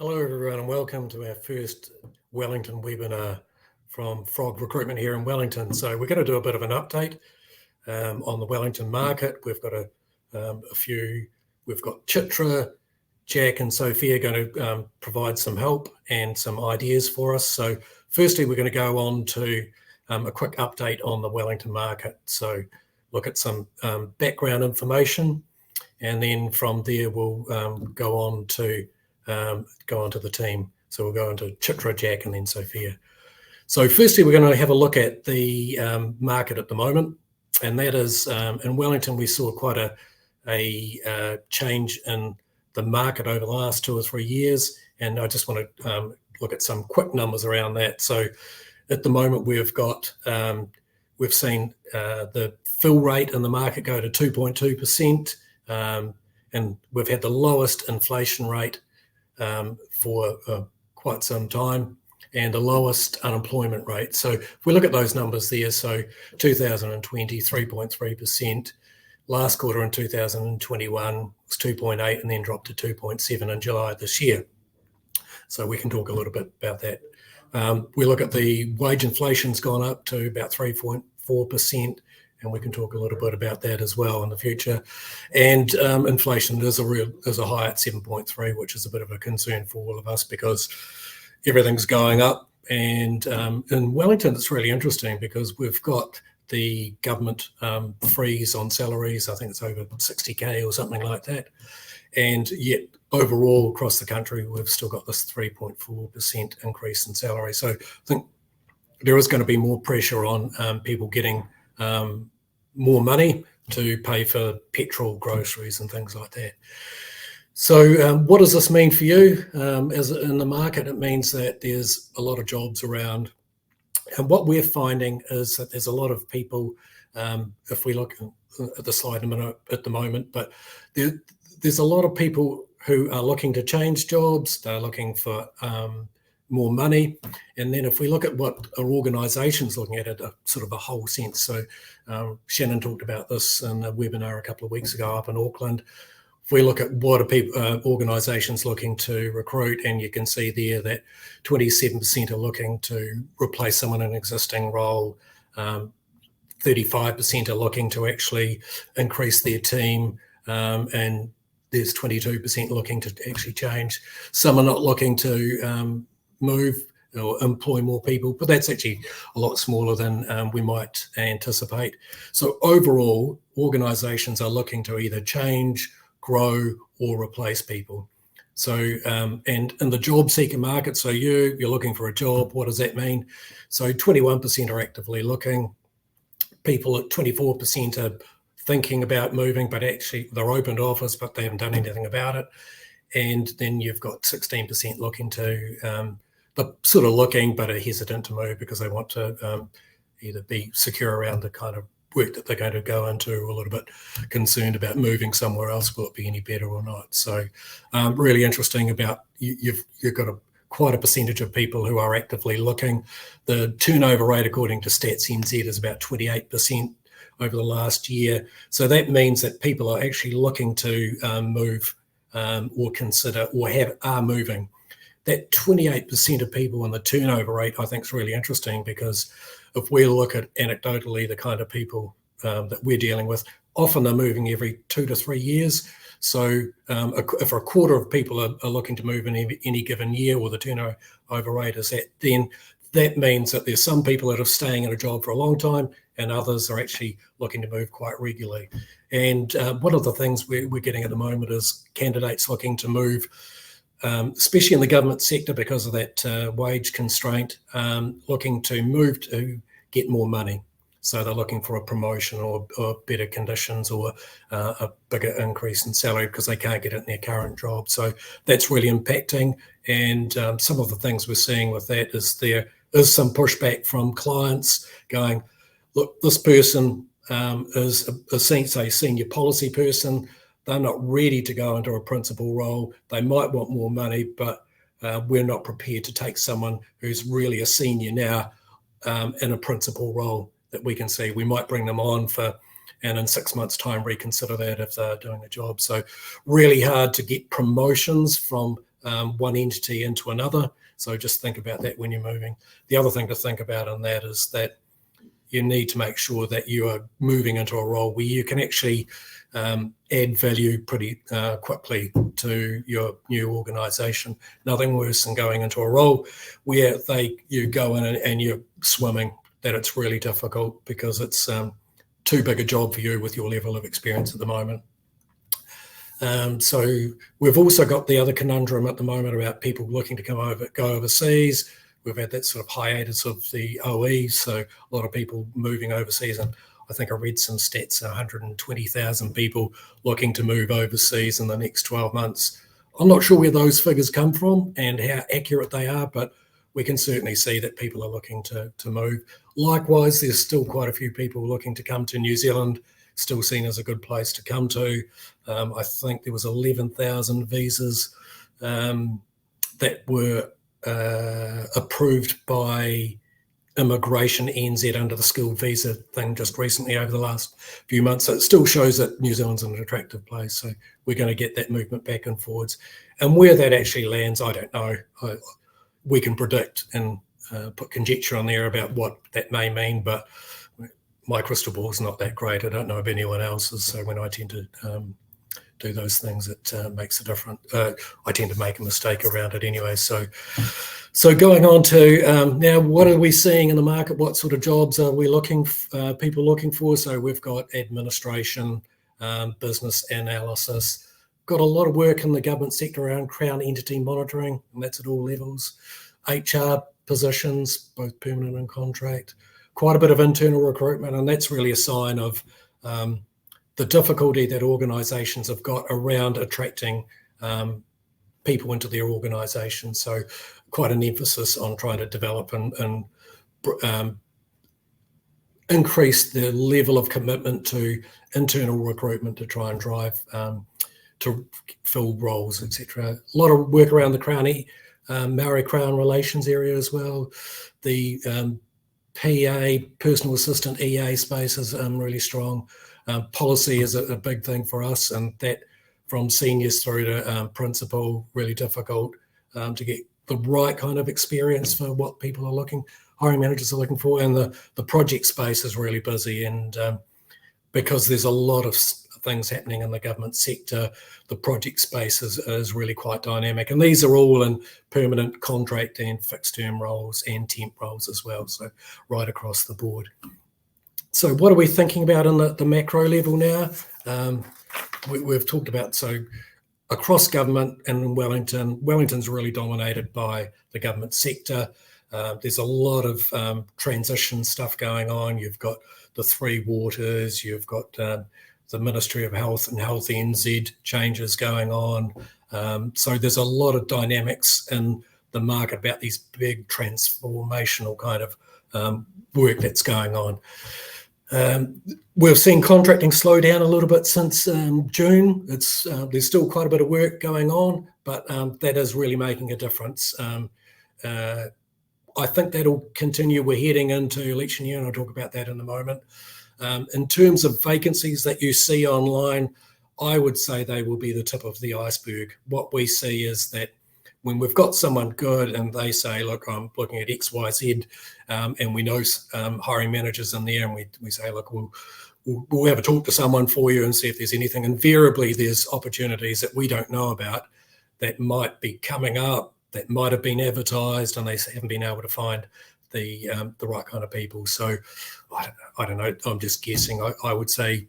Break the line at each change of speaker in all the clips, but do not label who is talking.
Hello everyone and welcome to our first Wellington webinar from Frog Recruitment here in Wellington. So we're going to do a bit of an update on the Wellington market. We've got we've got Chitra, Jack and Sophia going to provide some help and some ideas for us. So firstly, we're going to go on to a quick update on the Wellington market. So look at some background information, and then from there we'll go on to the team. So we'll go into Chitra, Jack, and then Sophia. So firstly, we're going to have a look at the market at the moment, and that is in Wellington. We saw quite a change in the market over the last 2 or 3 years, and I just want to look at some quick numbers around that. So at the moment, we've seen the fill rate in the market go to 2.2%, and we've had the lowest inflation rate for quite some time, and the lowest unemployment rate. So if we look at those numbers there, so 2020, 3.3%, last quarter in 2021 was 2.8 and then dropped to 2.7 in July this year. So we can talk a little bit about that. We look at the wage inflation's gone up to about 3.4%, and we can talk a little bit about that as well in the future. And inflation is a high at 7.3, which is a bit of a concern for all of us because everything's going up. And in Wellington, it's really interesting because we've got the government freeze on salaries. I think it's over 60K or something like that. And yet overall across the country, we've still got this 3.4% increase in salary. So I think there is going to be more pressure on people getting more money to pay for petrol, groceries and things like that. So what does this mean for you? As in the market, it means that there's a lot of jobs around. And what we're finding is that there's a lot of people, if we look at the slide in a minute at the moment, but there's a lot of people who are looking to change jobs. They're looking for more money. And then if we look at what our organisations looking at it, a sort of a whole sense. So Shannon talked about this in a webinar a couple of weeks ago up in Auckland. If we look at what are people, organisations looking to recruit, and you can see there that 27% are looking to replace someone in an existing role, 35% are looking to actually increase their team, and there's 22% looking to actually change. Some are not looking to move or employ more people, but that's actually a lot smaller than we might anticipate. So overall, organisations are looking to either change, grow, or replace people. So and in the job seeker market, so you're looking for a job. What does that mean? So 21% are actively looking. People at 24% are thinking about moving, but actually they're open to offers, but they haven't done anything about it. And then you've got 16% looking to, they're sort of looking, but are hesitant to move because they want to either be secure around the kind of work that they're going to go into, or a little bit concerned about moving somewhere else. Will it be any better or not? So really interesting about you've got quite a percentage of people who are actively looking. The turnover rate, according to Stats NZ, is about 28% over the last year. So that means that people are actually looking to move or consider or are moving. That 28% of people in the turnover rate, I think, is really interesting, because if we look at anecdotally the kind of people that we're dealing with, often they're moving every 2 to 3 years. So if a quarter of people are looking to move in any given year, or the turnover rate is that, then that means that there's some people that are staying in a job for a long time, and others are actually looking to move quite regularly. And one of the things we're getting at the moment is candidates looking to move, especially in the government sector because of that wage constraint, looking to move to get more money. So they're looking for a promotion or better conditions, or a bigger increase in salary because they can't get it in their current job. So that's really impacting. And some of the things we're seeing with that is there is some pushback from clients going, look, this person is a senior policy person. They're not ready to go into a principal role. They might want more money, but we're not prepared to take someone who's really a senior now in a principal role that we can see. We might bring them on and in 6 months' time reconsider that if they're doing a job. So really hard to get promotions from one entity into another. So just think about that when you're moving. The other thing to think about in that is that you need to make sure that you are moving into a role where you can actually add value pretty quickly to your new organisation. Nothing worse than going into a role where you go in and you're swimming, that it's really difficult because it's too big a job for you with your level of experience at the moment. So we've also got the other conundrum at the moment about people looking to go overseas. We've had that sort of hiatus of the OE, so a lot of people moving overseas, and I think I read some stats, 120,000 people looking to move overseas in the next 12 months. I'm not sure where those figures come from and how accurate they are, but we can certainly see that people are looking to move. Likewise, there's still quite a few people looking to come to New Zealand, still seen as a good place to come to. I think there was 11,000 visas that were approved by Immigration NZ under the skilled visa thing just recently over the last few months. So it still shows that New Zealand's an attractive place. So we're going to get that movement back and forwards. And where that actually lands, I don't know. We can predict and put conjecture on there about what that may mean, but my crystal ball is not that great. I don't know if anyone else's. So when I tend to do those things, it makes a difference. I tend to make a mistake around it anyway. So going on to now, what are we seeing in the market? What sort of jobs are we people looking for? So we've got administration, business analysis, got a lot of work in the government sector around Crown entity monitoring, and that's at all levels. HR positions, both permanent and contract. Quite a bit of internal recruitment, and that's really a sign of the difficulty that organisations have got around attracting people into their organisation. So quite an emphasis on trying to develop and increase the level of commitment to internal recruitment to try and drive to fill roles, etc. A lot of work around the Crown, Maori Crown relations area as well. The PA, personal assistant EA space is really strong. Policy is a big thing for us, and that from seniors through to principal, really difficult to get the right kind of experience for what people are hiring managers are looking for. And the project space is really busy, and because there's a lot of things happening in the government sector, the project space is really quite dynamic. And these are all in permanent contract and fixed term roles and temp roles as well, so right across the board. So what are we thinking about in the macro level now? We've talked about, so across government and in Wellington's really dominated by the government sector. There's a lot of transition stuff going on. You've got the Three Waters, you've got the Ministry of Health and Health NZ changes going on. So there's a lot of dynamics in the market about these big transformational kind of work that's going on. We've seen contracting slow down a little bit since June. There's still quite a bit of work going on, but that is really making a difference. I think that'll continue. We're heading into election year, and I'll talk about that in a moment. In terms of vacancies that you see online, I would say they will be the tip of the iceberg. What we see is that when we've got someone good and they say, look, I'm looking at X, Y, Z, and we know hiring managers in there, and we say, look, we'll have a talk to someone for you and see if there's anything. Invariably, there's opportunities that we don't know about that might be coming up, that might have been advertised, and they haven't been able to find the right kind of people. So I don't know. I'm just guessing. I would say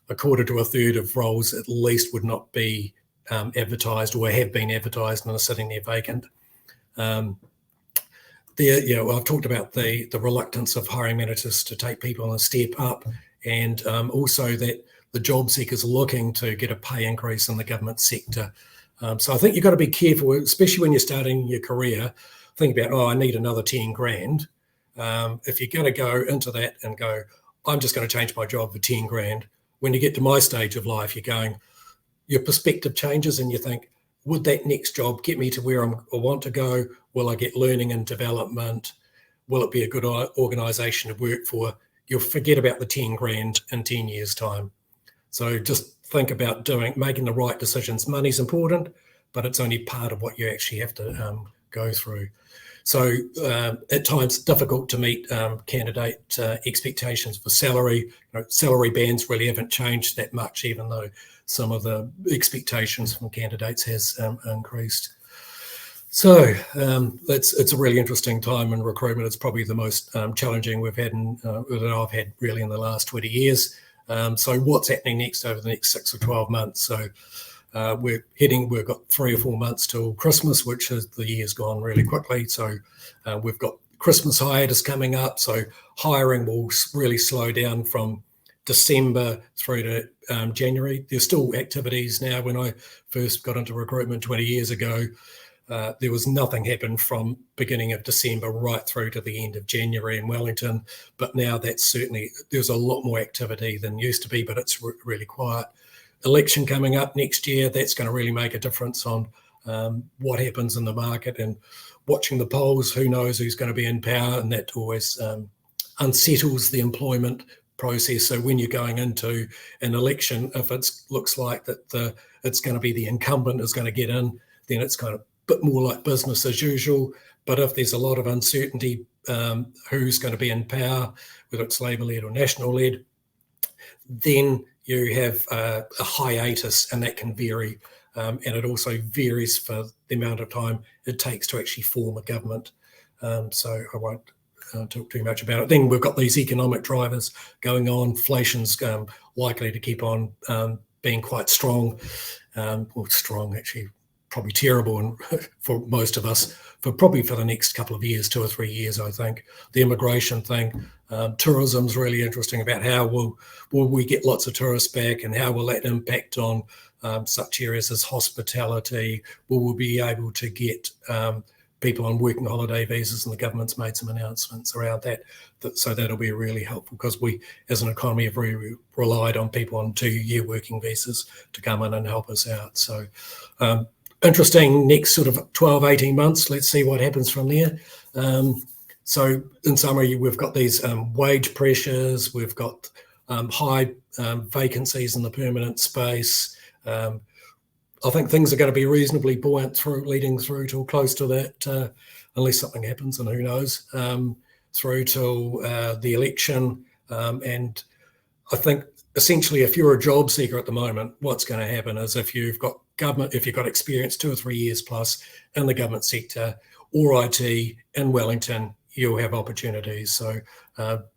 a quarter to a third of roles at least would not be advertised or have been advertised and are sitting there vacant. I've talked about the reluctance of hiring managers to take people on a step up, and also that the job seekers are looking to get a pay increase in the government sector. So I think you've got to be careful, especially when you're starting your career. Think about, I need another 10 grand. If you're going to go into that and go, I'm just going to change my job for 10 grand. When you get to my stage of life, your perspective changes and you think, would that next job get me to where I want to go? Will I get learning and development? Will it be a good organisation to work for? You'll forget about the 10 grand in 10 years' time. So just think about making the right decisions. Money's important, but it's only part of what you actually have to go through. So at times difficult to meet candidate expectations for salary. Salary bands really haven't changed that much, even though some of the expectations from candidates has increased. So it's a really interesting time in recruitment. It's probably the most challenging we've had that I've had really in the last 20 years. So what's happening next over the next 6 or 12 months? So we've got 3 or 4 months till Christmas, which is the year's gone really quickly. So we've got Christmas hiatus coming up. So hiring will really slow down from December through to January. There's still activities now. When I first got into recruitment 20 years ago, there was nothing happened from beginning of December right through to the end of January in Wellington. But now there's a lot more activity than used to be, but it's really quiet. Election coming up next year, that's going to really make a difference on what happens in the market, and watching the polls, who knows who's going to be in power, and that always unsettles the employment process. So when you're going into an election, if it looks like that it's going to be the incumbent is going to get in, then it's kind of a bit more like business as usual. But if there's a lot of uncertainty who's going to be in power, whether it's Labour-led or National-led, then you have a hiatus, and that can vary. And it also varies for the amount of time it takes to actually form a government. So I won't talk too much about it. Then we've got these economic drivers going on. Inflation's likely to keep on being quite strong. Well, strong, actually, probably terrible and for most of us, for the next couple of years, 2 or 3 years, I think. The immigration thing, tourism's really interesting about how will we get lots of tourists back, and how will that impact on such areas as hospitality? Will we be able to get people on working holiday visas? And the government's made some announcements around that. So that'll be really helpful, because we as an economy have really relied on people on 2-year working visas to come in and help us out. So interesting next sort of 12, 18 months. Let's see what happens from there. So in summary, we've got these wage pressures, we've got high vacancies in the permanent space. I think things are going to be reasonably buoyant leading through till close to that, unless something happens, and who knows, through till the election. And I think essentially, if you're a job seeker at the moment, what's going to happen is if you've got experience 2 or 3 years plus in the government sector or IT in Wellington, you'll have opportunities. So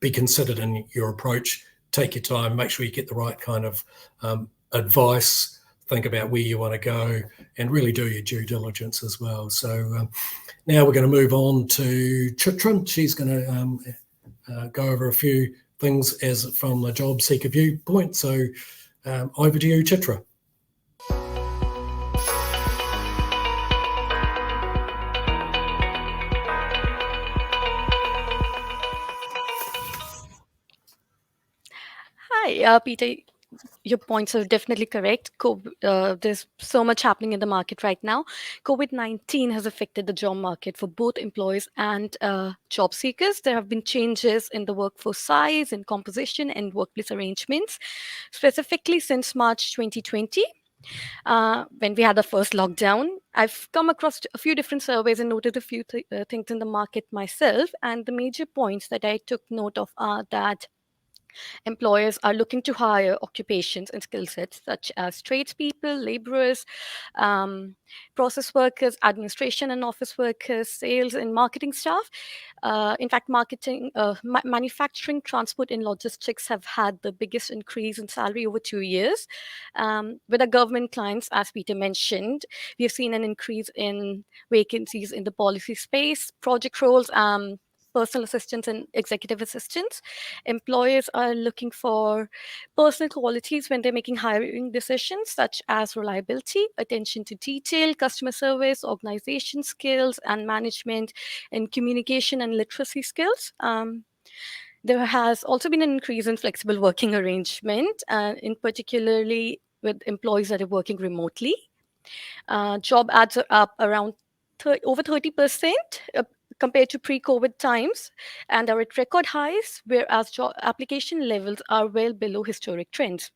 be considered in your approach. Take your time, make sure you get the right kind of advice, think about where you want to go, and really do your due diligence as well. So now we're going to move on to Chitrin. She's going to go over a few things as from the job seeker viewpoint. So over to you, Chitra.
Hi, Peter. Your points are definitely correct. There's so much happening in the market right now. COVID-19 has affected the job market for both employees and job seekers. There have been changes in the workforce size and composition and workplace arrangements, specifically since March 2020. When we had the first lockdown, I've come across a few different surveys and noted a few things in the market myself. And the major points that I took note of are that employers are looking to hire occupations and skill sets such as tradespeople, laborers, process workers, administration and office workers, sales and marketing staff. In fact, manufacturing, transport, and logistics have had the biggest increase in salary over 2 years. With our government clients, as Peter mentioned, we have seen an increase in vacancies in the policy space, project roles, personal assistants and executive assistants. Employers are looking for personal qualities when they're making hiring decisions, such as reliability, attention to detail, customer service, organization skills, and management, and communication and literacy skills. There has also been an increase in flexible working arrangement, in particularly with employees that are working remotely. Job ads are up around over 30%. Compared to pre-COVID times, and are at record highs, whereas job application levels are well below historic trends.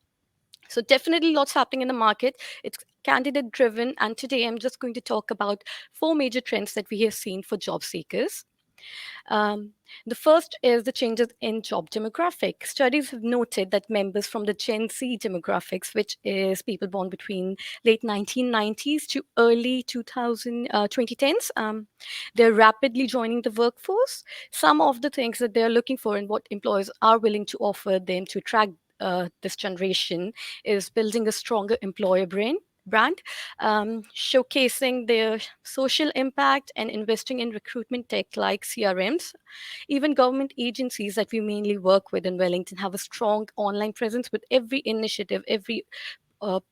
So definitely lots happening in the market. It's candidate driven, and today I'm just going to talk about four major trends that we have seen for job seekers. Um, the first is the changes in job demographics. Studies have noted that members from the Gen Z demographics, which is people born between late 1990s to early 2010s, they're rapidly joining the workforce. Some of the things that they're looking for and what employers are willing to offer them to attract this generation is building a stronger employer brand, showcasing their social impact and investing in recruitment tech like CRMs. Even government agencies that we mainly work with in Wellington have a strong online presence with every initiative, every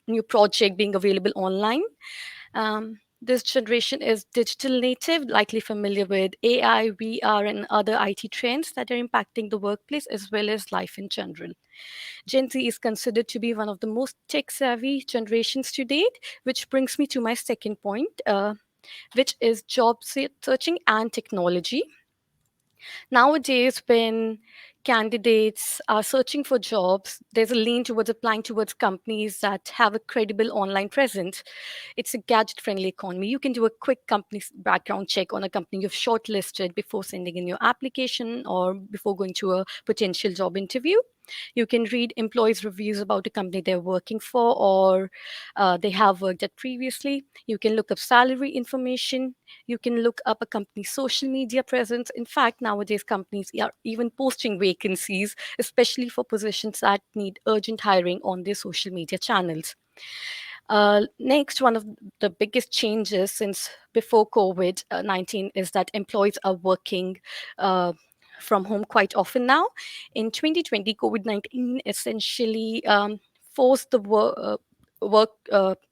new project being available online. This generation is digital native, likely familiar with AI, VR, and other IT trends that are impacting the workplace as well as life in general. Gen Z is considered to be one of the most tech savvy generations to date, which brings me to my second point, which is searching and technology. Nowadays, when candidates are searching for jobs, there's a lean towards applying towards companies that have a credible online presence. It's a gadget friendly economy. You can do a quick company background check on a company you've shortlisted before sending in your application or before going to a potential job interview. You can read employees' reviews about a company they're working for or they have worked at previously. You can look up salary information. You can look up a company's social media presence. In fact, nowadays companies are even posting vacancies, especially for positions that need urgent hiring on their social media channels. Next, one of the biggest changes since before COVID 19 is that employees are working from home quite often now. In 2020, COVID 19 essentially forced the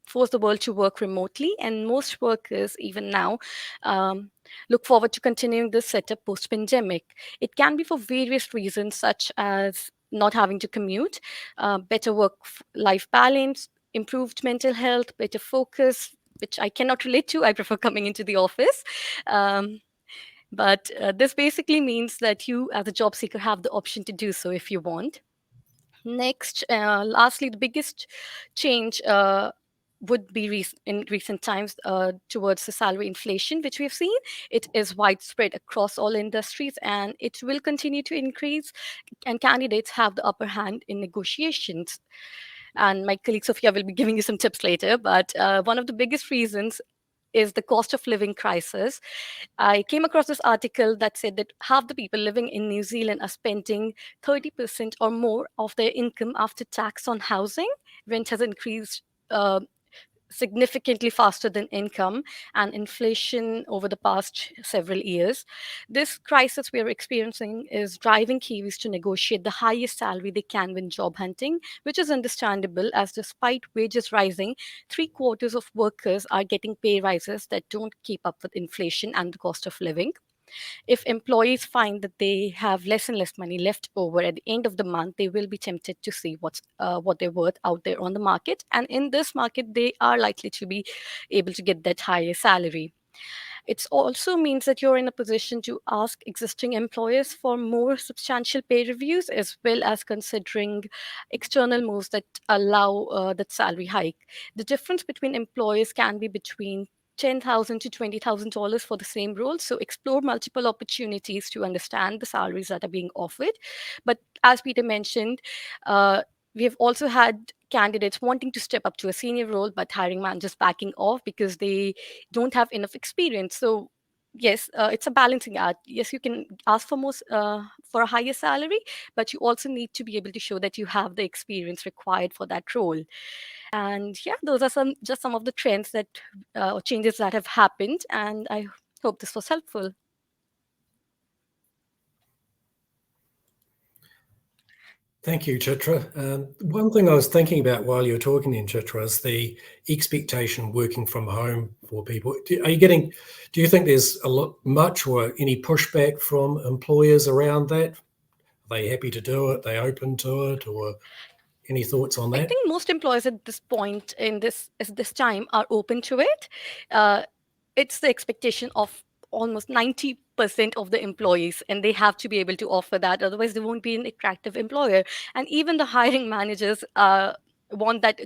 forced the world to work remotely, and most workers, even now, um, look forward to continuing this setup post pandemic. It can be for various reasons, such as not having to commute, better work life balance, improved mental health, better focus, which I cannot relate to. I prefer coming into the office. Um, but this basically means that you, as a job seeker, have the option to do so if you want. Next, lastly, the biggest change would be in recent times towards the salary inflation, which we have seen. It is widespread across all industries and it will continue to increase. And candidates have the upper hand in negotiations. And my colleague Sophia will be giving you some tips later. But one of the biggest reasons is the cost of living crisis. I came across this article that said that half the people living in New Zealand are spending 30% or more of their income after tax on housing. Rent has increased significantly faster than income and inflation over the past several years. This crisis we are experiencing is driving Kiwis to negotiate the highest salary they can when job hunting, which is understandable as despite wages rising, three quarters of workers are getting pay rises that don't keep up with inflation and the cost of living. If employees find that they have less and less money left over at the end of the month, they will be tempted to see what they're worth out there on the market. And in this market, they are likely to be able to get that higher salary. It also means that you're in a position to ask existing employers for more substantial pay reviews as well as considering external moves that allow that salary hike. The difference between employers can be between $10,000 to $20,000 for the same role. So explore multiple opportunities to understand the salaries that are being offered. But as Peter mentioned, we have also had candidates wanting to step up to a senior role, but hiring managers backing off because they don't have enough experience. So yes, it's a balancing act. Yes, you can ask for more for a higher salary, but you also need to be able to show that you have the experience required for that role. And yeah, those are some of the trends that or changes that have happened, and I hope this was helpful.
Thank you, Chitra. One thing I was thinking about while you were talking in Chitra is the expectation working from home for people. Do you think there's much or any pushback from employers around that? Are they happy to do it? Are they open to it? Or any thoughts on
I
that?
think most employers at this point in this time are open to it. Uh, it's the expectation of almost 90% of the employees, and they have to be able to offer that. Otherwise, they won't be an attractive employer. And even the hiring managers want that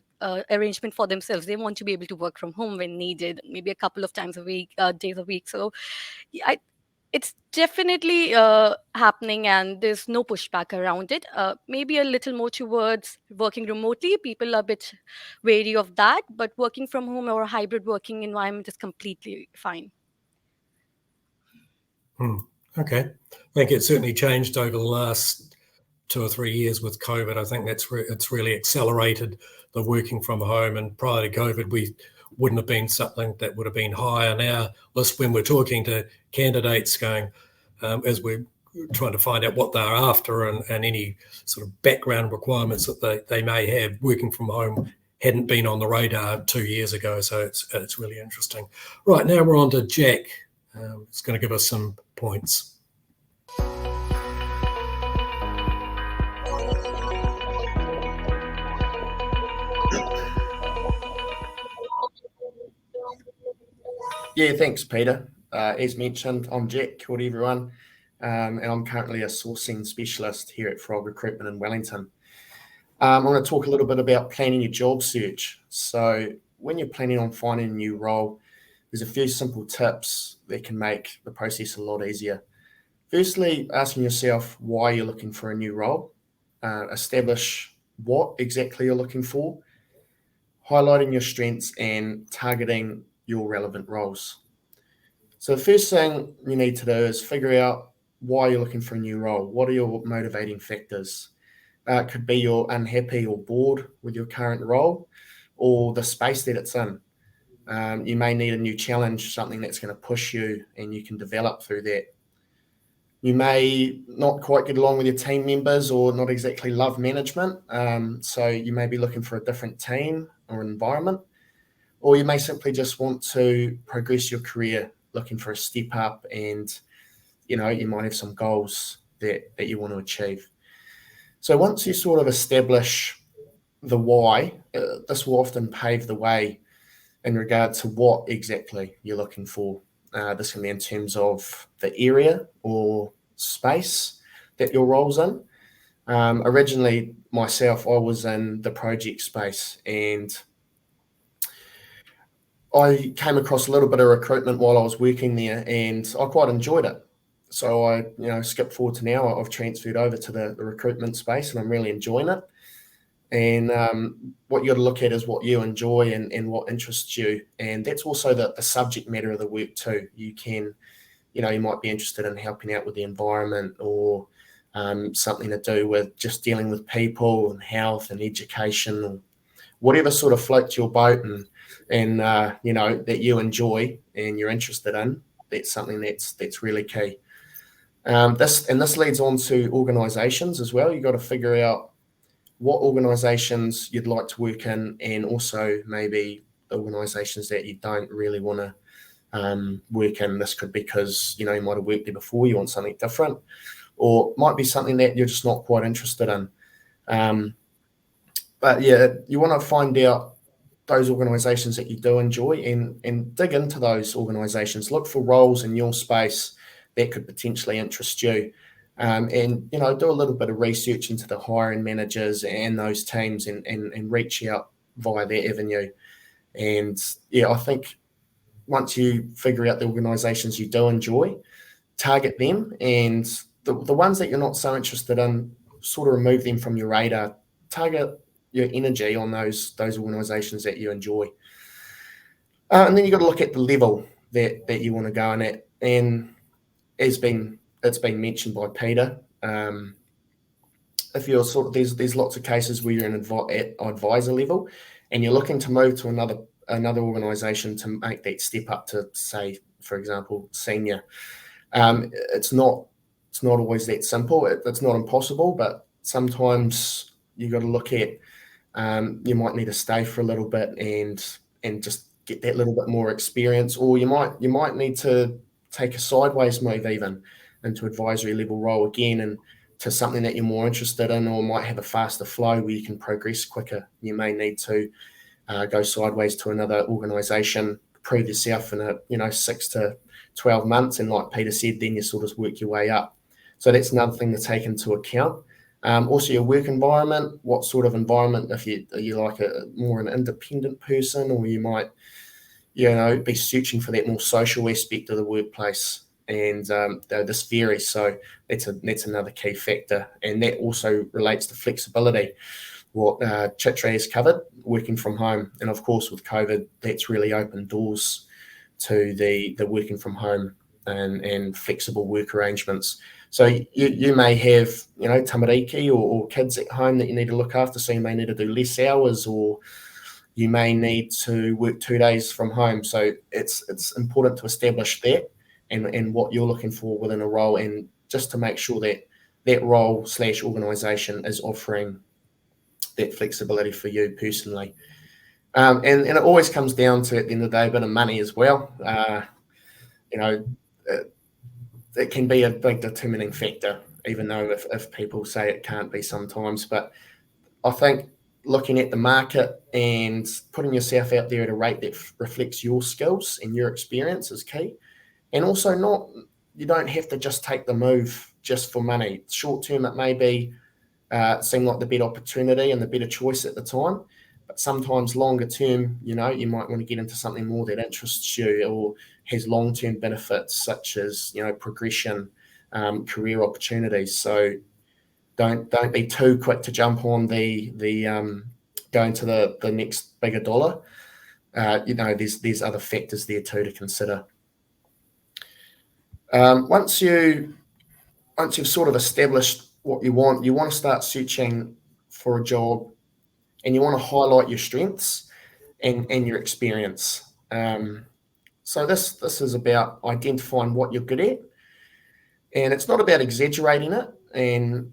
arrangement for themselves. They want to be able to work from home when needed, maybe a couple of times a week, days a week. So I, it's definitely happening, and there's no pushback around it. Maybe a little more towards working remotely. People are a bit wary of that, but working from home or a hybrid working environment is completely fine.
Okay. I think it's certainly changed over the last 2 or 3 years with COVID. I think it's really accelerated the working from home. And prior to COVID, we wouldn't have been something that would have been high on our list when we're talking to candidates going, as we're trying to find out what they're after and any sort of background requirements that they may have. Working from home hadn't been on the radar 2 years ago. So it's really interesting. Right, now we're on to Jack. It's going to give us some points.
Yeah, thanks, Peter. As mentioned, I'm Jack. Kia ora, everyone. And I'm currently a sourcing specialist here at Frog Recruitment in Wellington. I'm going to talk a little bit about planning your job search. So when you're planning on finding a new role, there's a few simple tips that can make the process a lot easier. Firstly, asking yourself why you're looking for a new role. Establish what exactly you're looking for. Highlighting your strengths and targeting your relevant roles. So the first thing you need to do is figure out why you're looking for a new role. What are your motivating factors? It could be you're unhappy or bored with your current role or the space that it's in. You may need a new challenge, something that's going to push you and you can develop through that. You may not quite get along with your team members or not exactly love management. So you may be looking for a different team or environment. Or you may simply just want to progress your career, looking for a step up, and you might have some goals that you want to achieve. So once you sort of establish the why, this will often pave the way in regard to what exactly you're looking for. This can be in terms of the area or space that your role's in. Originally, myself, I was in the project space, and I came across a little bit of recruitment while I was working there, and I quite enjoyed it. So I, skipped forward to now. I've transferred over to the recruitment space, and I'm really enjoying it. And what you got to look at is what you enjoy and what interests you, and that's also the subject matter of the work too. You can, you might be interested in helping out with the environment or something to do with just dealing with people and health and education, or whatever sort of floats your boat and that you enjoy and you're interested in. That's something that's really key. This leads on to organisations as well. You've got to figure out what organisations you'd like to work in, and also maybe organisations that you don't really want to work in. This could be because you might have worked there before, you want something different, or might be something that you're just not quite interested in. But yeah, you want to find out those organisations that you do enjoy and dig into those organisations. Look for roles in your space that could potentially interest you. And do a little bit of research into the hiring managers and those teams and reach out via their avenue. And yeah, I think once you figure out the organisations you do enjoy, target them, and the ones that you're not so interested in, sort of remove them from your radar. Target your energy on those organisations that you enjoy. And then you've got to look at the level that you want to go in at. And it's been mentioned by Peter. If you're there's lots of cases where you're at advisor level and you're looking to move to another organisation to make that step up to, say, for example, senior. It's not always that simple. It's not impossible, but sometimes you got to look at you might need to stay for a little bit and just get that little bit more experience, or you might need to take a sideways move even into advisory level role again, and to something that you're more interested in, or might have a faster flow where you can progress quicker. You may need to go sideways to another organisation, prove yourself in 6 to 12 months, and like Peter said, then you sort of work your way up. So that's another thing to take into account. Also your work environment, what sort of environment, if you like more an independent person, or you might, be searching for that more social aspect of the workplace. And this varies, so that's another key factor. And that also relates to flexibility, what Chitra has covered, working from home. And of course with COVID, that's really opened doors to the working from home and flexible work arrangements. So you may have, tamariki or kids at home that you need to look after, so you may need to do less hours, or you may need to work 2 days from home. So it's important to establish that and what you're looking for within a role, and just to make sure that that role / organisation is offering that flexibility for you personally. And it always comes down to, at the end of the day, a bit of money as well. It can be a big determining factor, even though if people say it can't be sometimes. But I think looking at the market and putting yourself out there at a rate that reflects your skills and your experience is key. And also you don't have to just take the move just for money. Short term, it may be seem like the better opportunity and the better choice at the time. But sometimes longer term, you might want to get into something more that interests you or has long-term benefits, such as, progression, career opportunities. So don't be too quick to jump on the going to the next bigger dollar. There's other factors there too to consider. Once you've sort of established what you want to start searching for a job, and you want to highlight your strengths and your experience. So this is about identifying what you're good at, and it's not about exaggerating it, and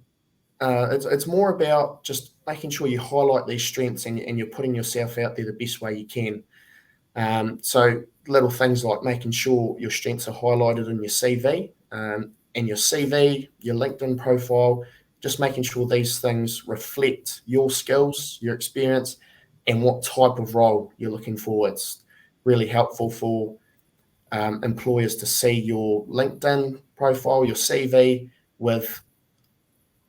it's more about just making sure you highlight these strengths and you're putting yourself out there the best way you can. So little things like making sure your strengths are highlighted in your CV, and your CV, your LinkedIn profile, just making sure these things reflect your skills, your experience, and what type of role you're looking for. It's really helpful for employers to see your LinkedIn profile, your CV, with,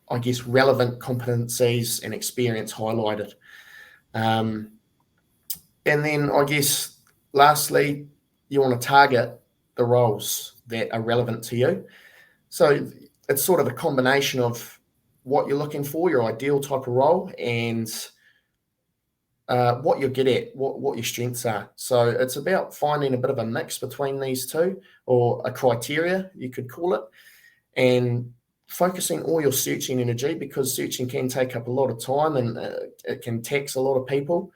I guess, relevant competencies and experience highlighted. And then I guess lastly, you want to target the roles that are relevant to you. So it's sort of a combination of what you're looking for, your ideal type of role, and what you're good at, what your strengths are. So it's about finding a bit of a mix between these two, or a criteria, you could call it, and focusing all your searching energy, because searching can take up a lot of time and it can tax a lot of people.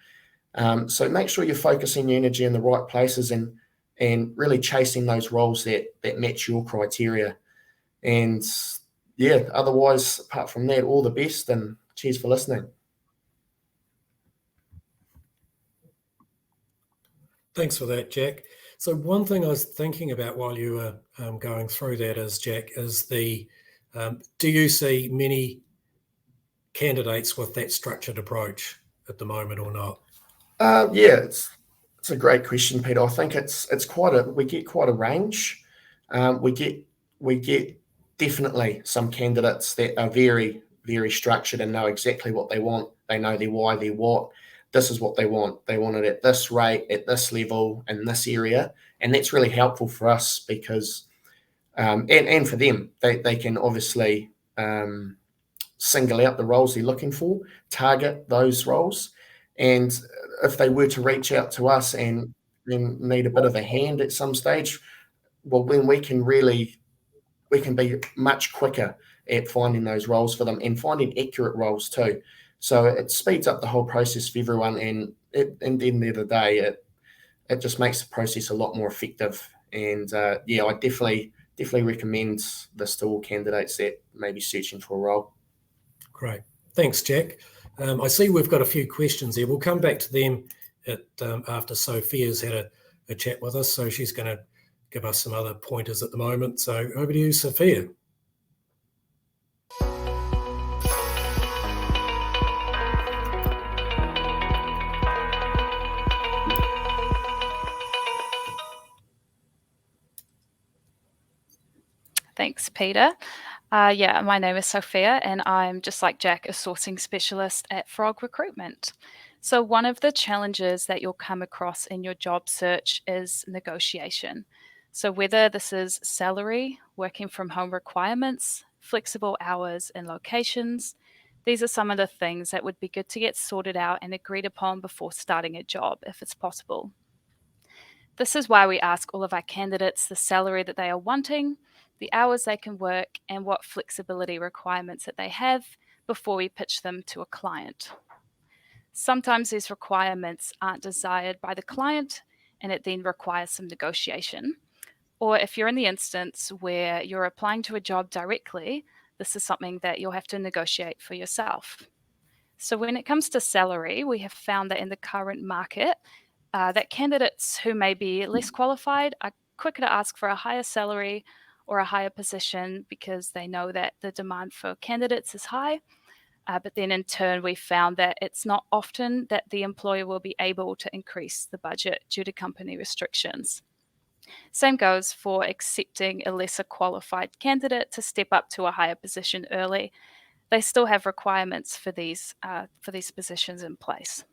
So make sure you're focusing your energy in the right places and really chasing those roles that match your criteria. And yeah, otherwise, apart from that, all the best, and cheers for listening.
Thanks for that, Jack. So one thing I was thinking about while you were going through that is, Jack, is do you see many candidates with that structured approach at the moment or not?
Yeah, it's a great question, Peter. I think we get quite a range. We get definitely some candidates that are very, very structured and know exactly what they want. They know their why, their what. This is what they want. They want it at this rate, at this level, in this area. And that's really helpful for us because, and for them, they can obviously single out the roles they're looking for, target those roles. And if they were to reach out to us and need a bit of a hand at some stage, well, then we can be much quicker at finding those roles for them and finding accurate roles too. So it speeds up the whole process for everyone, and at the end of the day, it just makes the process a lot more effective. And I definitely recommend this to all candidates that may be searching for a role.
Great. Thanks, Jack. I see we've got a few questions there. We'll come back to them after Sophia's had a chat with us. So she's going to give us some other pointers at the moment. So over to you, Sophia.
Thanks, Peter. Yeah, my name is Sophia, and I'm just like Jack, a sourcing specialist at Frog Recruitment. So, one of the challenges that you'll come across in your job search is negotiation. So, whether this is salary, working from home requirements, flexible hours and locations, these are some of the things that would be good to get sorted out and agreed upon before starting a job, if it's possible. This is why we ask all of our candidates the salary that they are wanting, the hours they can work, and what flexibility requirements that they have before we pitch them to a client. Sometimes these requirements aren't desired by the client, and it then requires some negotiation. Or if you're in the instance where you're applying to a job directly, this is something that you'll have to negotiate for yourself. So when it comes to salary, we have found that in the current market, that candidates who may be less qualified are quicker to ask for a higher salary or a higher position because they know that the demand for candidates is high. But then in turn, we found that it's not often that the employer will be able to increase the budget due to company restrictions. Same goes for accepting a lesser qualified candidate to step up to a higher position early. They still have requirements for these positions in place.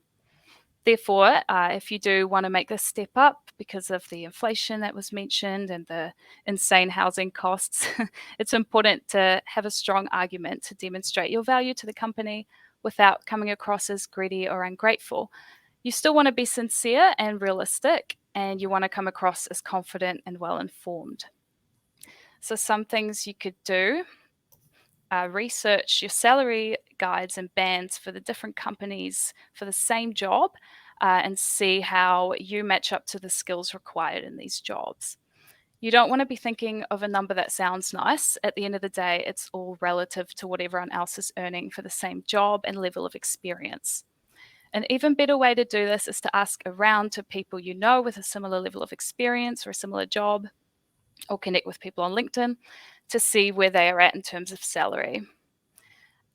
Therefore, if you do want to make this step up because of the inflation that was mentioned and the insane housing costs, it's important to have a strong argument to demonstrate your value to the company without coming across as greedy or ungrateful. You still want to be sincere and realistic, and you want to come across as confident and well informed. So, some things you could do: research your salary guides and bands for the different companies for the same job, and see how you match up to the skills required in these jobs. You don't want to be thinking of a number that sounds nice. At the end of the day, it's all relative to what everyone else is earning for the same job and level of experience. An even better way to do this is to ask around to people you know with a similar level of experience or a similar job, or connect with people on LinkedIn to see where they are at in terms of salary.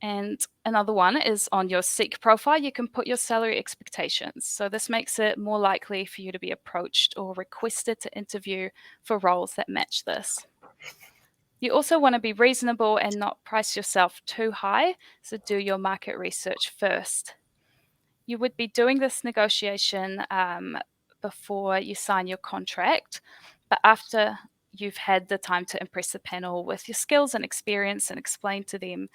And another one is on your Seek profile, you can put your salary expectations. So this makes it more likely for you to be approached or requested to interview for roles that match this. You also want to be reasonable and not price yourself too high, so do your market research first. You would be doing this negotiation before you sign your contract, but after you've had the time to impress the panel with your skills and experience and explain to them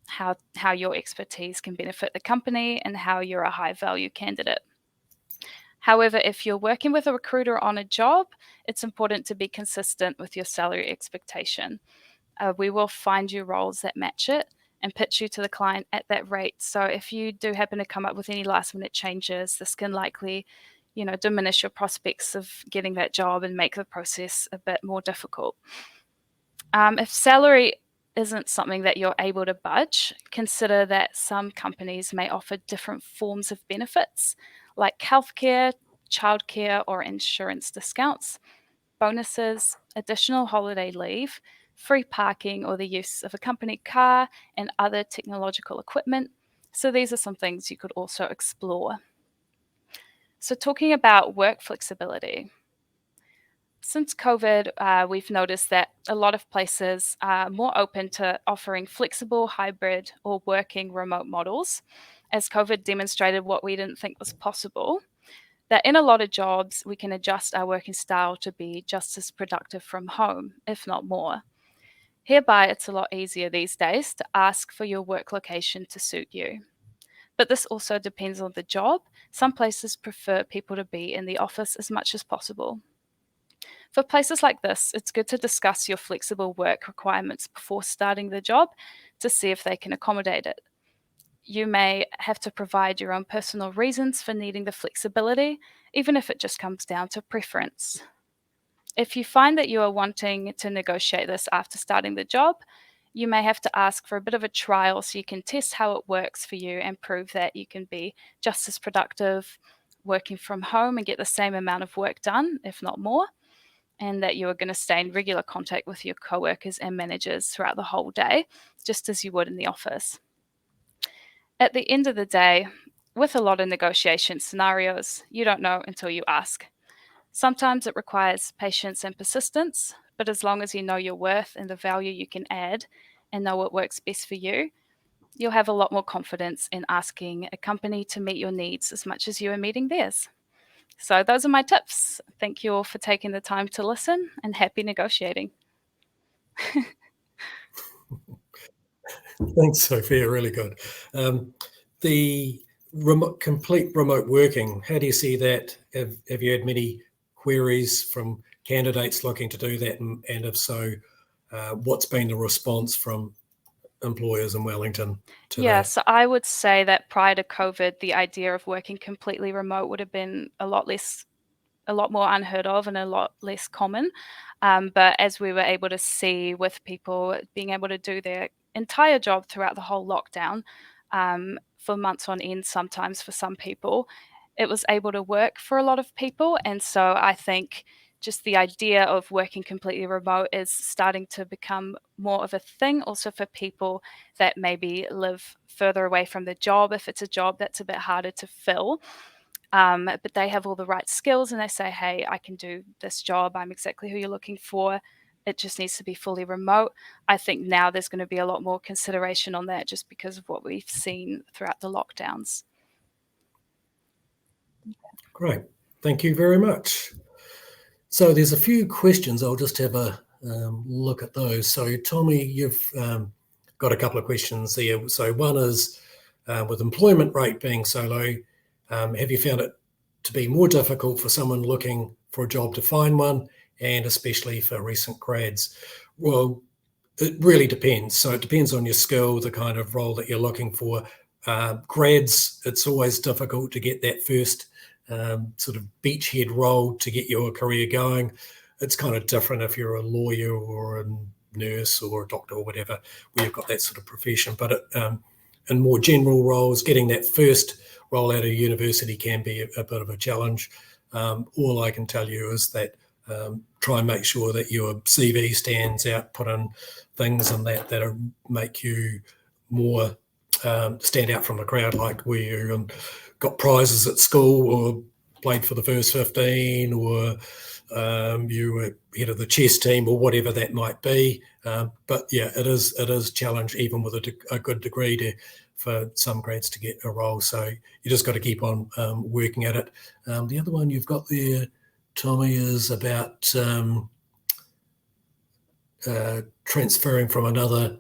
how your expertise can benefit the company and how you're a high value candidate. However, if you're working with a recruiter on a job, it's important to be consistent with your salary expectation. We will find you roles that match it and pitch you to the client at that rate. So if you do happen to come up with any last minute changes, this can likely, diminish your prospects of getting that job and make the process a bit more difficult. If salary isn't something that you're able to budge, consider that some companies may offer different forms of benefits like healthcare, childcare, or insurance discounts, bonuses, additional holiday leave, free parking or the use of a company car, and other technological equipment. So these are some things you could also explore. So talking about work flexibility. Since COVID, we've noticed that a lot of places are more open to offering flexible, hybrid, or working remote models, as COVID demonstrated what we didn't think was possible, that in a lot of jobs, we can adjust our working style to be just as productive from home, if not more. Hereby, it's a lot easier these days to ask for your work location to suit you. But this also depends on the job. Some places prefer people to be in the office as much as possible. For places like this, it's good to discuss your flexible work requirements before starting the job to see if they can accommodate it. You may have to provide your own personal reasons for needing the flexibility, even if it just comes down to preference. If you find that you are wanting to negotiate this after starting the job, you may have to ask for a bit of a trial so you can test how it works for you and prove that you can be just as productive working from home and get the same amount of work done, if not more, and that you are going to stay in regular contact with your coworkers and managers throughout the whole day, just as you would in the office. At the end of the day, with a lot of negotiation scenarios, you don't know until you ask. Sometimes it requires patience and persistence, but as long as you know your worth and the value you can add and know what works best for you, you'll have a lot more confidence in asking a company to meet your needs as much as you are meeting theirs. So those are my tips. Thank you all for taking the time to listen, and happy negotiating.
Thanks, Sophia. Really good. The complete remote working, how do you see that? Have you had many queries from candidates looking to do that? And if so, what's been the response from employers in Wellington to
Yeah,
that?
so I would say that prior to COVID, the idea of working completely remote would have been a lot more unheard of and a lot less common. But as we were able to see with people being able to do their entire job throughout the whole lockdown, for months on end, sometimes for some people, it was able to work for a lot of people. And so I think just the idea of working completely remote is starting to become more of a thing also for people that maybe live further away from the job, if it's a job that's a bit harder to fill. But they have all the right skills and they say, hey, I can do this job. I'm exactly who you're looking for. It just needs to be fully remote. I think now there's going to be a lot more consideration on that just because of what we've seen throughout the lockdowns.
Great. Thank you very much. So there's a few questions. I'll just have a look at those. So Tommy, you've got a couple of questions there. So one is, with employment rate being so low, have you found it to be more difficult for someone looking for a job to find one, and especially for recent grads? Well, it really depends. So it depends on your skill, the kind of role that you're looking for. Grads, it's always difficult to get that first sort of beachhead role to get your career going. It's kind of different if you're a lawyer or a nurse or a doctor or whatever, where you've got that sort of profession. But in more general roles, getting that first role out of university can be a bit of a challenge. All I can tell you is that try and make sure that your CV stands out, put in things and that make you more stand out from the crowd, like where you got prizes at school or played for the first 15 or you were head of the chess team or whatever that might be. But yeah, it is challenge even with a good degree for some grads to get a role. So you just got to keep on working at it. The other one you've got there, Tommy, is about transferring from another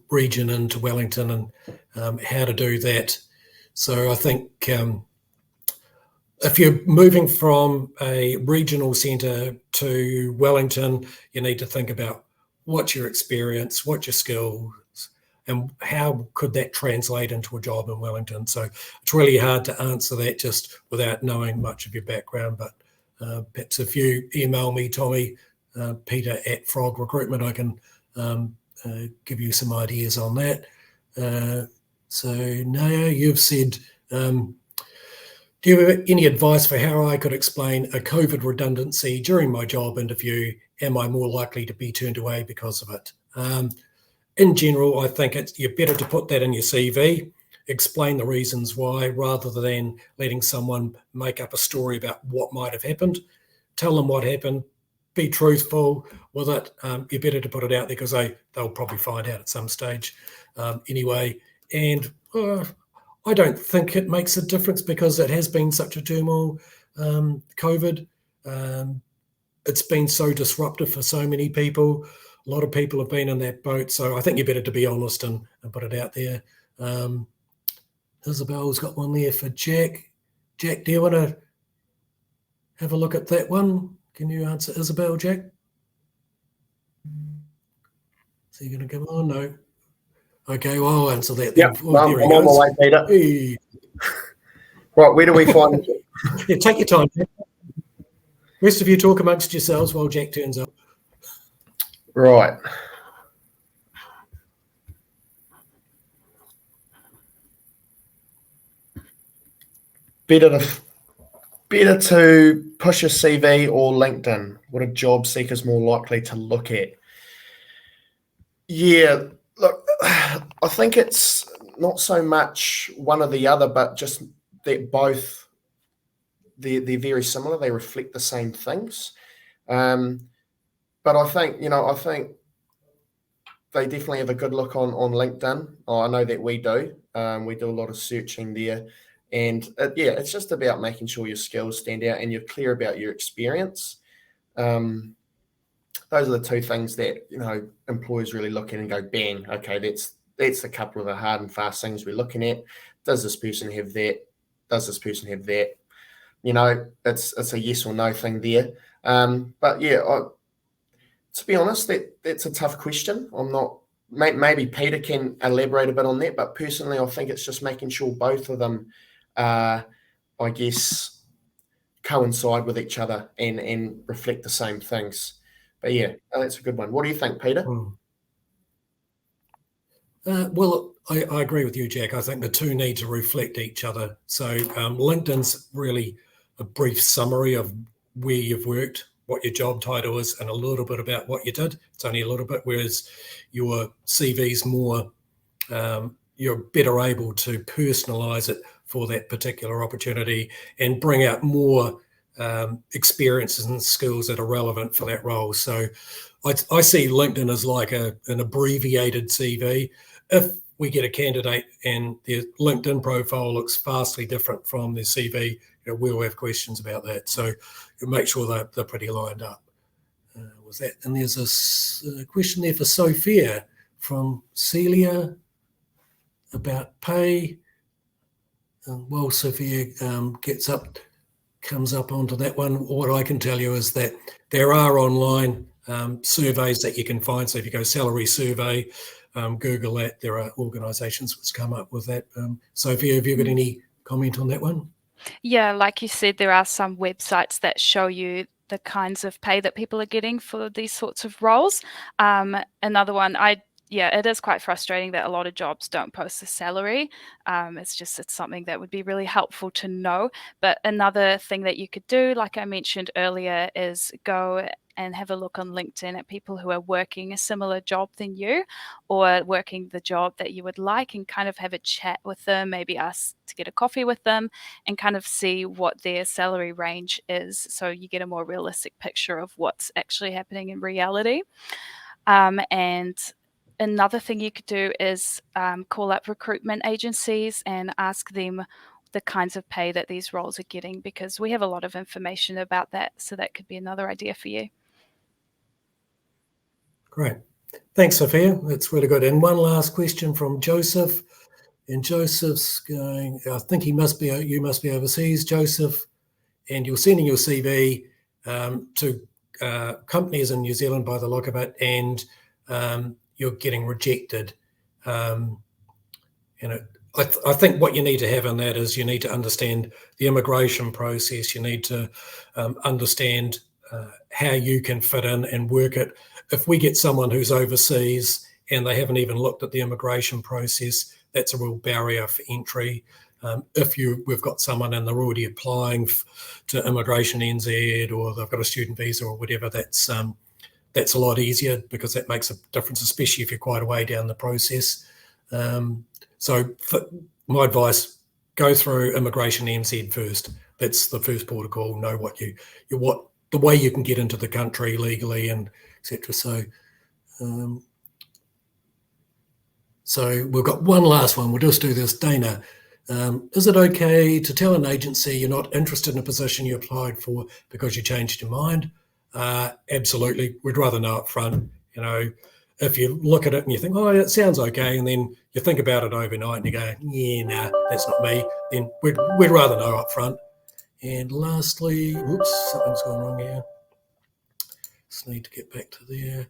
region into Wellington and how to do that. So I think if you're moving from a regional centre to Wellington, you need to think about what's your experience, what's your skills, and how could that translate into a job in Wellington. So it's really hard to answer that just without knowing much of your background. But perhaps if you email me, Tommy, Peter at Frog Recruitment, I can give you some ideas on that. So Naya, you've said, do you have any advice for how I could explain a COVID redundancy during my job interview? Am I more likely to be turned away because of it? In general, I think you're better to put that in your CV, explain the reasons why, rather than letting someone make up a story about what might have happened. Tell them what happened, be truthful with it. You're better to put it out there because they'll probably find out at some stage anyway. And I don't think it makes a difference because it has been such a turmoil, COVID. It's been so disruptive for so many people. A lot of people have been in that boat. So I think you're better to be honest and put it out there. Isabel's got one there for Jack. Jack, do you want to have a look at that one? Can you answer Isabel, Jack? Is he going to come on? No. Okay, well, I'll answer that then.
Yep, I'm on my way, Peter.
Hey.
Right, where do we find
Yeah, take your time. Rest of you talk amongst yourselves while Jack turns up.
Right. Better to push a CV or LinkedIn? What are job seekers more likely to look at? Yeah, look, I think it's not so much one or the other, but just that both they're very similar. They reflect the same things. But I think they definitely have a good look on LinkedIn. I know that we do. We do a lot of searching there. And it's just about making sure your skills stand out and you're clear about your experience. Those are the two things that, employers really look at and go, bang, okay, that's a couple of the hard and fast things we're looking at. Does this person have that? Does this person have that? It's a yes or no thing there. But yeah, to be honest, that's a tough question. Maybe Peter can elaborate a bit on that, but personally, I think it's just making sure both of them, I guess, coincide with each other and reflect the same things. But yeah, that's a good one. What do you think, Peter?
Well, I agree with you, Jack. I think the two need to reflect each other. So LinkedIn's really a brief summary of where you've worked, what your job title is, and a little bit about what you did. It's only a little bit, whereas your CV's more, you're better able to personalise it for that particular opportunity and bring out more experiences and skills that are relevant for that role. So I see LinkedIn as like an abbreviated CV. If we get a candidate and their LinkedIn profile looks vastly different from their CV, we'll have questions about that. So make sure they're pretty lined up with that. And there's a question there for Sophia from Celia about pay. Well, Sophia comes up onto that one. What I can tell you is that there are online surveys that you can find. So if you go salary survey, Google that, there are organisations which come up with that. Sophia, have you got any comment on that one?
Yeah, like you said, there are some websites that show you the kinds of pay that people are getting for these sorts of roles. Another one, it is quite frustrating that a lot of jobs don't post the salary. It's something that would be really helpful to know. But another thing that you could do, like I mentioned earlier, is go and have a look on LinkedIn at people who are working a similar job than you, or working the job that you would like, and kind of have a chat with them, maybe ask to get a coffee with them and kind of see what their salary range is, so you get a more realistic picture of what's actually happening in reality. And another thing you could do is call up recruitment agencies and ask them the kinds of pay that these roles are getting, because we have a lot of information about that. So that could be another idea for you.
Great. Thanks, Sophia. That's really good. And one last question from Joseph. And Joseph's going, I think you must be overseas, Joseph, and you're sending your CV to companies in New Zealand by the look of it, and you're getting rejected. I think what you need to have in that is you need to understand the immigration process. You need to understand how you can fit in and work it. If we get someone who's overseas and they haven't even looked at the immigration process, that's a real barrier for entry. If we've got someone and they're already applying to Immigration NZ, or they've got a student visa or whatever, that's a lot easier, because that makes a difference, especially if you're quite a way down the process. So my advice, go through Immigration NZ first. That's the first port of call. Know what the way you can get into the country legally, and etc. So we've got one last one. We'll just do this. Dana, is it okay to tell an agency you're not interested in a position you applied for because you changed your mind? Absolutely. We'd rather know up front. If you look at it and you think, oh, it sounds okay, and then you think about it overnight and you go, yeah, nah, that's not me, then we'd rather know up front. And lastly, whoops, something's gone wrong here. Just need to get back to there.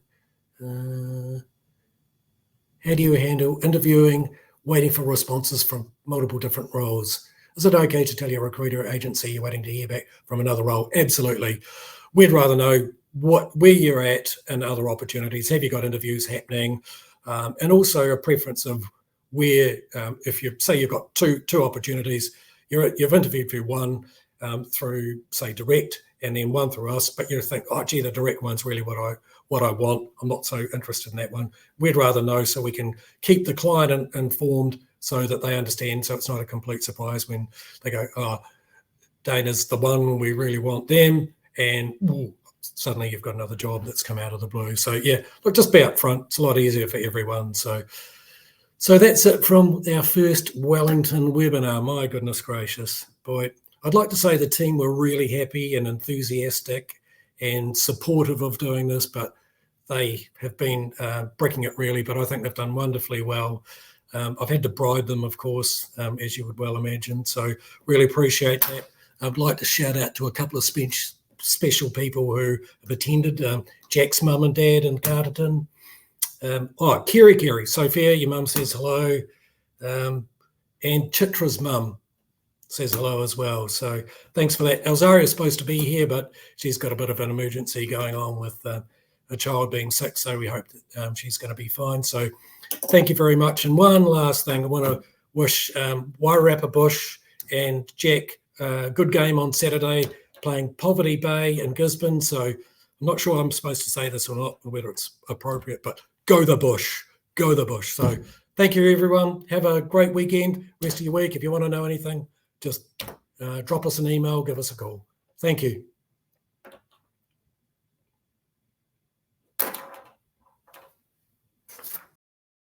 How do you handle interviewing, waiting for responses from multiple different roles? Is it okay to tell your recruiter or agency you're waiting to hear back from another role? Absolutely. We'd rather know where you're at in other opportunities. Have you got interviews happening? And also a preference of where, if you say you've got two opportunities, you've interviewed for one through, say, direct, and then one through us, but you think, oh, gee, the direct one's really what I want. I'm not so interested in that one. We'd rather know, so we can keep the client informed, so that they understand, so it's not a complete surprise when they go, oh, Dana's the one, we really want them, and suddenly you've got another job that's come out of the blue. So yeah, look, just be upfront. It's a lot easier for everyone. So that's it from our first Wellington webinar. My goodness gracious, boy. I'd like to say the team were really happy and enthusiastic and supportive of doing this, but they have been bricking it really, but I think they've done wonderfully well. I've had to bribe them, of course, as you would well imagine. So really appreciate that. I'd like to shout out to a couple of special people who have attended. Jack's mum and dad in Carterton. Kiri, Sophia, your mum says hello. And Chitra's mum says hello as well. So thanks for that. Alzaria's supposed to be here, but she's got a bit of an emergency going on with a child being sick. So we hope that she's going to be fine. So thank you very much. And one last thing, I want to wish Wairarapa Bush and Jack a good game on Saturday, playing Poverty Bay in Gisborne. So I'm not sure I'm supposed to say this or not, or whether it's appropriate, but go the Bush, go the Bush. So thank you, everyone. Have a great weekend, rest of your week. If you want to know anything, just drop us an email, give us a call. Thank you.